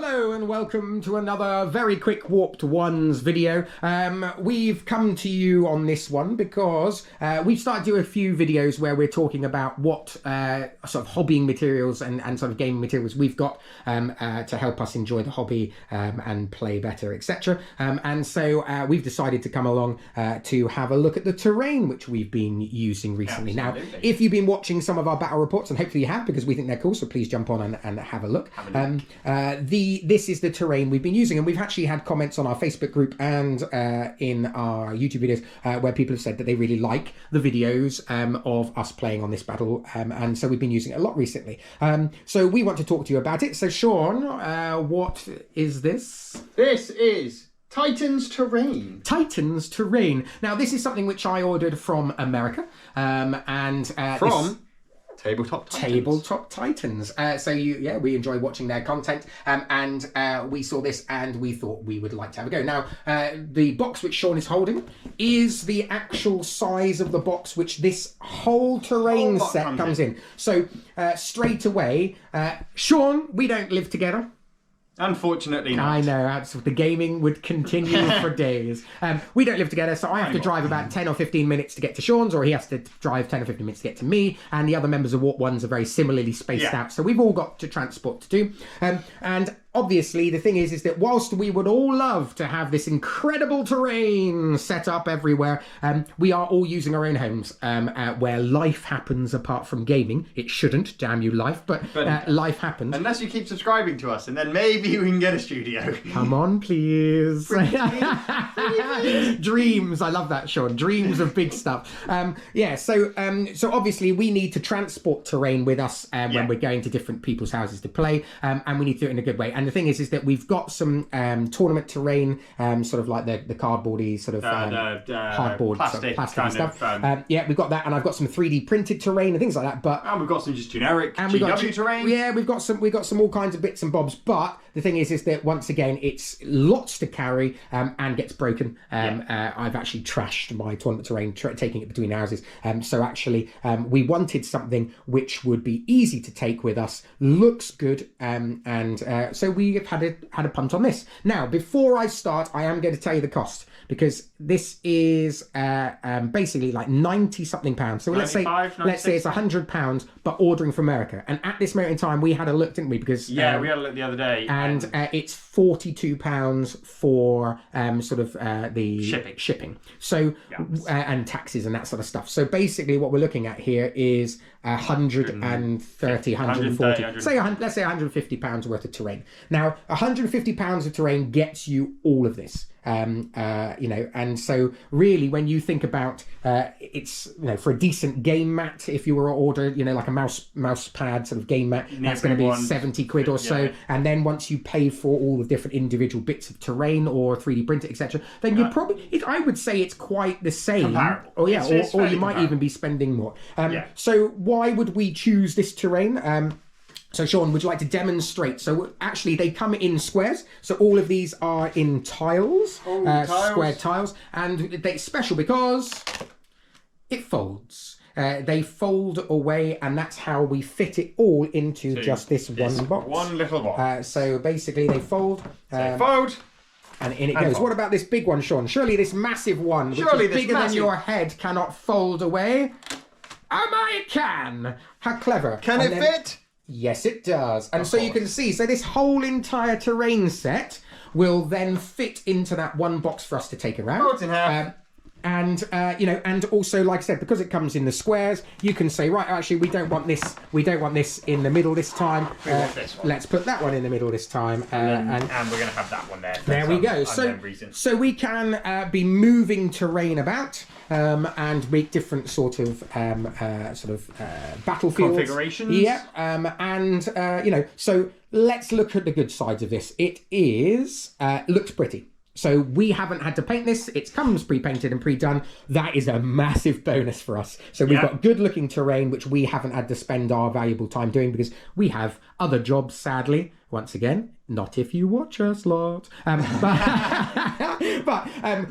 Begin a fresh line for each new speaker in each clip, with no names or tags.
Hello and welcome to another very quick Warped Ones video. We've come to you on this one because we've started to do a few videos where we're talking about what sort of hobbying materials and sort of gaming materials we've got to help us enjoy the hobby and play better, etc. And so we've decided to come along to have a look at the terrain which we've been using recently.
Absolutely.
Now, if you've been watching some of our battle reports, and hopefully you have because we think they're cool, so please jump on and have a look. This is the terrain we've been using, and we've actually had comments on our Facebook group and in our YouTube videos where people have said that they really like the videos of us playing on this battle, and so we've been using it a lot recently. So we want to talk to you about it. So Sean, what is this?
This is Titan's Terrain.
Titan's Terrain. Now, this is something which I ordered from America,
Tabletop Titans.
Tabletop Titans. We enjoy watching their content, and we saw this and we thought we would like to have a go. Now, the box which Sean is holding is the actual size of the box which this whole terrain set comes in. So straight away, Sean, we don't live together.
Unfortunately not.
I know, the gaming would continue for days. We don't live together, so I have to drive about 10 or 15 minutes to get to Sean's, or he has to drive 10 or 15 minutes to get to me, and the other members of Warp Ones are very similarly spaced out, so we've all got to transport to do. And obviously, the thing is that whilst we would all love to have this incredible terrain set up everywhere, we are all using our own homes where life happens apart from gaming. It shouldn't, damn you life, but life happens.
Unless you keep subscribing to us, and then maybe we can get a studio.
Come on, please. Dreams, I love that, Sean. Dreams of big stuff. So obviously we need to transport terrain with us when we're going to different people's houses to play, and we need to do it in a good way. And the thing is that we've got some tournament terrain, sort of like the cardboardy sort of hardboard,
plastic
stuff. We've got that, and I've got some 3D printed terrain and things like that.
And we've got some just generic
and
GW terrain.
Yeah, we've got some all kinds of bits and bobs. But the thing is that once again, it's lots to carry and gets broken. I've actually trashed my tournament terrain, taking it between houses. So actually, we wanted something which would be easy to take with us, looks good, so we have had a punt on this. Now, before I start, I am going to tell you the cost, because this is basically like 90 something pounds. So let's say it's £100, but ordering from America. And at this moment in time, we had a look, didn't we? Because
we had a look the other day,
and it's £42 for the shipping. So and taxes and that sort of stuff. So basically, what we're looking at here is 130, 140. Let's say £150 worth of terrain. Now, £150 of terrain gets you all of this. And so really when you think about it's for a decent game mat, if you were to order like a mouse pad sort of game mat, that's going to be 70 quid or so, and then once you pay for all the different individual bits of terrain or 3D printed, etc., then you're probably I would say it's quite the same.
Comparable.
Or you might even be spending more. So why would we choose this terrain? So Sean, would you like to demonstrate? So actually they come in squares. So all of these are in tiles, square tiles. And they're special because it folds. They fold away, and that's how we fit it all into just this one box.
One little box.
So basically they fold.
Fold.
And in it goes. What about this big one, Sean? Surely this massive one, which is bigger than your head, cannot fold away? It can! How clever.
Can it fit?
Yes, it does. And so you can see, so this whole entire terrain set will then fit into that one box for us to take around.
Fold in half.
And also, like I said, because it comes in the squares, you can say, right, actually, we don't want this in the middle this time.
We want this one.
Let's put that one in the middle this time.
And we're going to have that one there.
There we go. So we can be moving terrain about and make different sort of battlefields.
Configurations.
Yeah. So let's look at the good sides of this. It looks pretty. So we haven't had to paint this. It comes pre-painted and pre-done. That is a massive bonus for us. So we've got good-looking terrain, which we haven't had to spend our valuable time doing because we have other jobs, sadly. Once again, Not if you watch us lot. But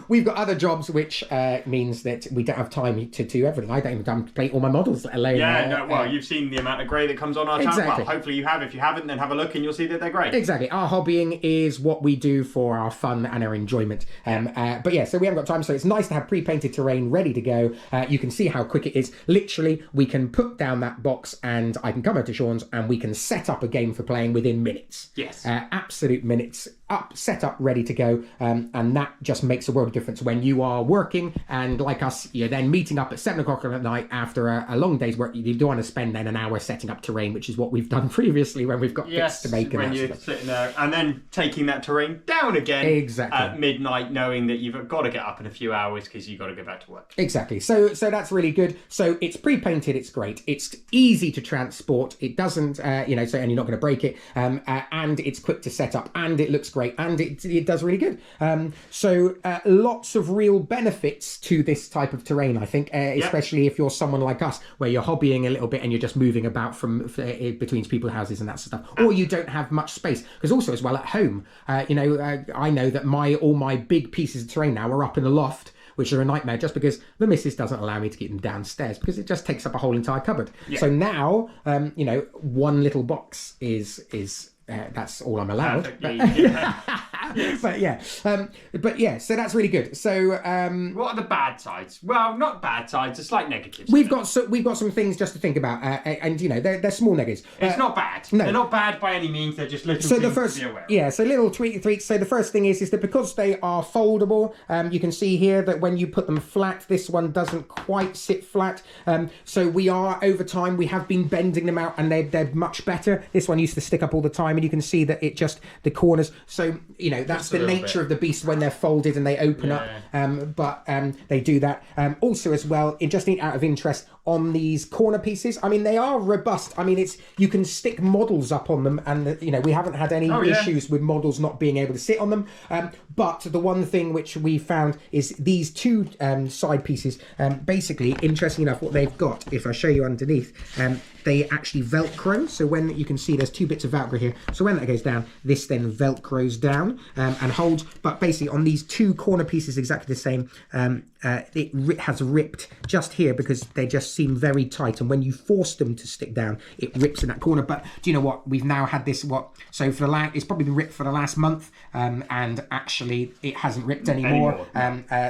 we've got other jobs, which means that we don't have time to do everything. I don't even complete all my models, let alone...
you've seen the amount of grey that comes on our channel. Well, hopefully you have. If you haven't, then have a look and you'll see that they're great.
Exactly. Our hobbying is what we do for our fun and our enjoyment. But yeah, so we haven't got time, so it's nice to have pre-painted terrain ready to go. You can see how quick it is. Literally, we can put down that box and I can come over to Sean's and we can set up a game for playing within minutes.
Yes.
Absolute minutes. Set up, ready to go, and that just makes a world of difference when you are working, and like us, you're then meeting up at 7 o'clock at night after a long day's work. You don't want to spend then an hour setting up terrain, which is what we've done previously when we've got bits to make.
When you're sitting there and then taking that terrain down again at midnight, knowing that you've got to get up in a few hours because you've got to go back to work.
Exactly. So that's really good. So it's pre-painted. It's great. It's easy to transport. It doesn't, so and you're not going to break it. And it's quick to set up, and it looks great, and it does really good. So lots of real benefits to this type of terrain, I think, especially if you're someone like us, where you're hobbying a little bit and you're just moving about from between people's houses and that sort of stuff, or you don't have much space. Because also as well at home, I know that all my big pieces of terrain now are up in the loft, which are a nightmare just because the missus doesn't allow me to keep them downstairs because it just takes up a whole entire cupboard. Yeah. So now, one little box is that's all I'm allowed. But yeah, so that's really good. So
what are the bad sides? Well, not bad sides, it's like negatives.
We've got some things just to think about, and they're small negatives.
It's not bad. No. They're not bad by any means. They're just little things to be aware of.
Yeah, so little tweaks. So the first thing is that because they are foldable, you can see here that when you put them flat, this one doesn't quite sit flat. So we are over time we have been bending them out, and they're much better. This one used to stick up all the time, and you can see that it just the corners. So that's the nature of the beast when they're folded and they open up. But they do that. Also as well, out of interest, on these corner pieces, I mean, they are robust. I mean, you can stick models up on them, and we haven't had any issues with models not being able to sit on them. But the one thing which we found is these two side pieces. Basically, interesting enough, what they've got, if I show you underneath, they actually Velcro. So when you can see there's two bits of Velcro here. So when that goes down, this then Velcros down and holds. But basically on these two corner pieces, exactly the same, it has ripped just here because they just seem very tight. And when you force them to stick down, it rips in that corner. But do you know what? We've now had this, so for it's probably been ripped for the last month. And actually it hasn't ripped anymore.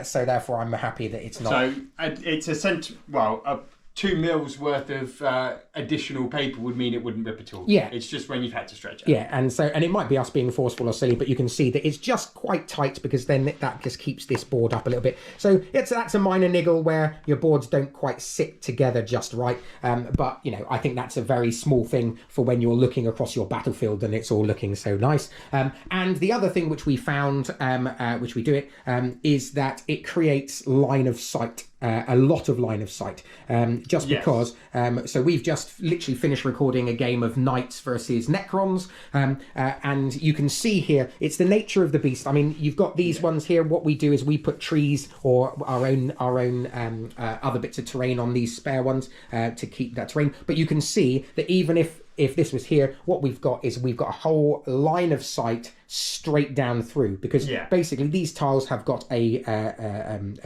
So therefore I'm happy that it's not.
So it's a 2 mils worth of additional paper would mean it wouldn't rip at all.
Yeah.
It's just when you've had to stretch it.
Yeah, and it might be us being forceful or silly, but you can see that it's just quite tight because then that just keeps this board up a little bit. So that's a minor niggle where your boards don't quite sit together just right. But, I think that's a very small thing for when you're looking across your battlefield and it's all looking so nice. And the other thing which we found, which we do it, is that it creates line of sight. A lot of line of sight, because so we've just literally finished recording a game of Knights versus Necrons, and you can see here it's the nature of the beast. I mean, you've got these ones here. What we do is we put trees or our own other bits of terrain on these spare ones to keep that terrain. But you can see that even if this was here, what we've got a whole line of sight straight down through, because basically these tiles have got a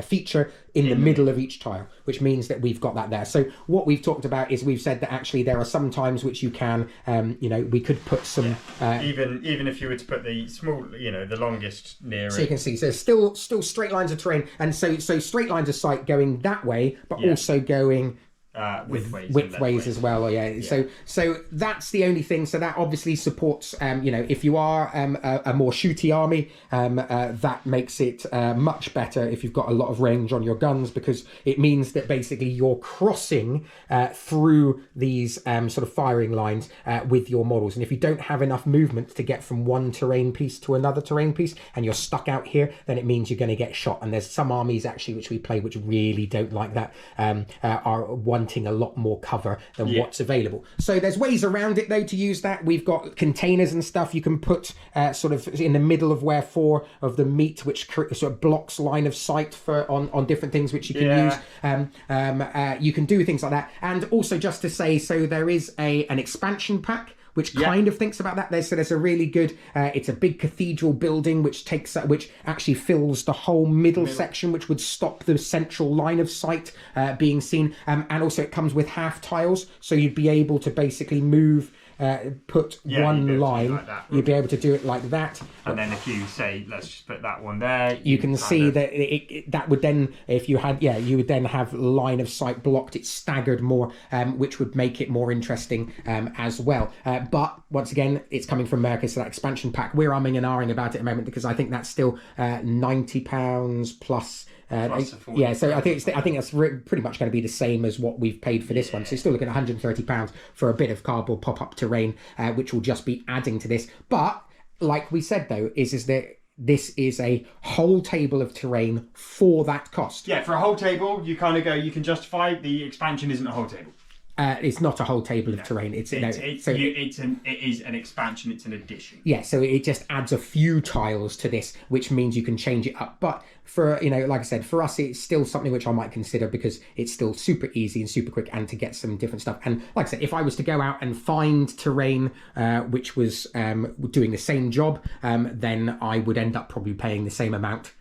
feature in the middle of each tile, which means that we've got that there. So what we've talked about is we've said that actually there are some times which you can, we could put some...
Even if you were to put the small, the longest near
so you can see, so still straight lines of terrain, and so straight lines of sight going that way, but also going... widthways as well. So that's the only thing. So that obviously supports if you are a more shooty army, that makes it much better if you've got a lot of range on your guns, because it means that basically you're crossing through these sort of firing lines with your models. And if you don't have enough movement to get from one terrain piece to another terrain piece and you're stuck out here, then it means you're going to get shot. And there's some armies actually which we play which really don't like that, are wanting a lot more cover than what's available. So there's ways around it though to use that. We've got containers and stuff you can put sort of in the middle of where 4 of the meat, which sort of blocks line of sight for on different things which you can use. You can do things like that. And also just to say, so there is an expansion pack which kind of thinks about that. There's a really good, it's a big cathedral building which actually fills the whole middle section, which would stop the central line of sight being seen. And also it comes with half tiles, so you'd be able to basically move, put one line, like you'd be able to do it like that.
And then if you say, let's just put that one there,
you can see that that would then, if you had, you would then have line of sight blocked. It's staggered more, which would make it more interesting as well. But once again, it's coming from Mercus, so that expansion pack. We're umming and ahhing about it at the moment because I think that's still £90 plus. So I think that's pretty much going to be the same as what we've paid for this one. So you're still looking at £130 for a bit of cardboard pop-up terrain, which will just be adding to this. But like we said though, is that this is a whole table of terrain for that cost.
Yeah, for a whole table, you kind of go, you can justify the expansion isn't a whole table.
It's not a whole table of terrain. It is
an expansion. It's an addition.
Yeah, so it just adds a few tiles to this, which means you can change it up. But for like I said, for us, it's still something which I might consider because it's still super easy and super quick, and to get some different stuff. And like I said, if I was to go out and find terrain which was doing the same job, then I would end up probably paying the same amount.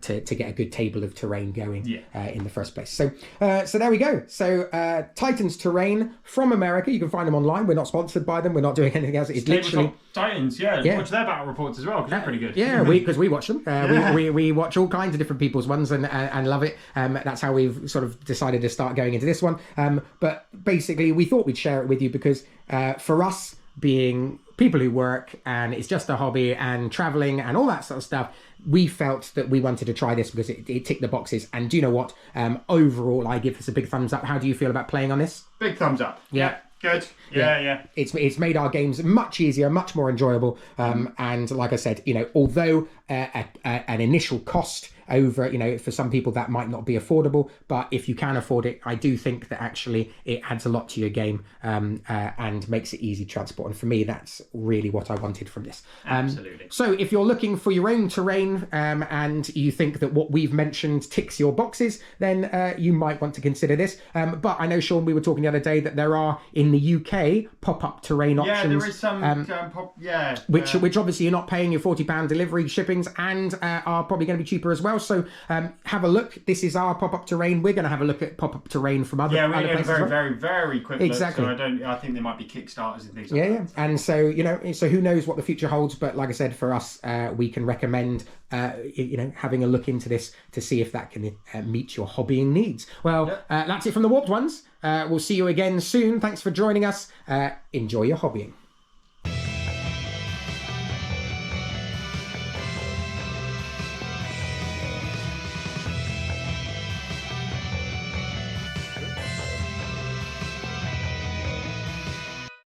To get a good table of terrain going in the first place. So there we go. So Titans Terrain from America. You can find them online. We're not sponsored by them. We're not doing anything else. It's literally
Titans. Watch their battle reports as well because they're pretty good.
Yeah, because we watch them. We watch all kinds of different people's ones and love it. That's how we've sort of decided to start going into this one. But basically, we thought we'd share it with you because for us, being people who work and it's just a hobby and traveling and all that sort of stuff, we felt that we wanted to try this because it ticked the boxes. And do you know what? Overall, I give this a big thumbs up. How do you feel about playing on this?
Big thumbs up. Yeah. Good. Yeah.
It's made our games much easier, much more enjoyable. And like I said, although an initial cost over, for some people that might not be affordable, but if you can afford it, I do think that actually it adds a lot to your game and makes it easy to transport. And for me, that's really what I wanted from this.
Absolutely.
So if you're looking for your own terrain and you think that what we've mentioned ticks your boxes, then you might want to consider this. But I know, Sean, we were talking the other day that there are in the UK pop-up terrain options.
Yeah, there is some
which obviously you're not paying your £40 delivery shippings and are probably going to be cheaper as well. So have a look. This is our pop-up terrain. We're going to have a look at pop-up terrain from other places.
Yeah, we're going to very, very quick look. Exactly. So I think there might be Kickstarters and things like that.
Yeah. And so, so who knows what the future holds. But like I said, for us, we can recommend, having a look into this to see if that can meet your hobbying needs. Well, that's it from the Warped Ones. We'll see you again soon. Thanks for joining us. Enjoy your hobbying.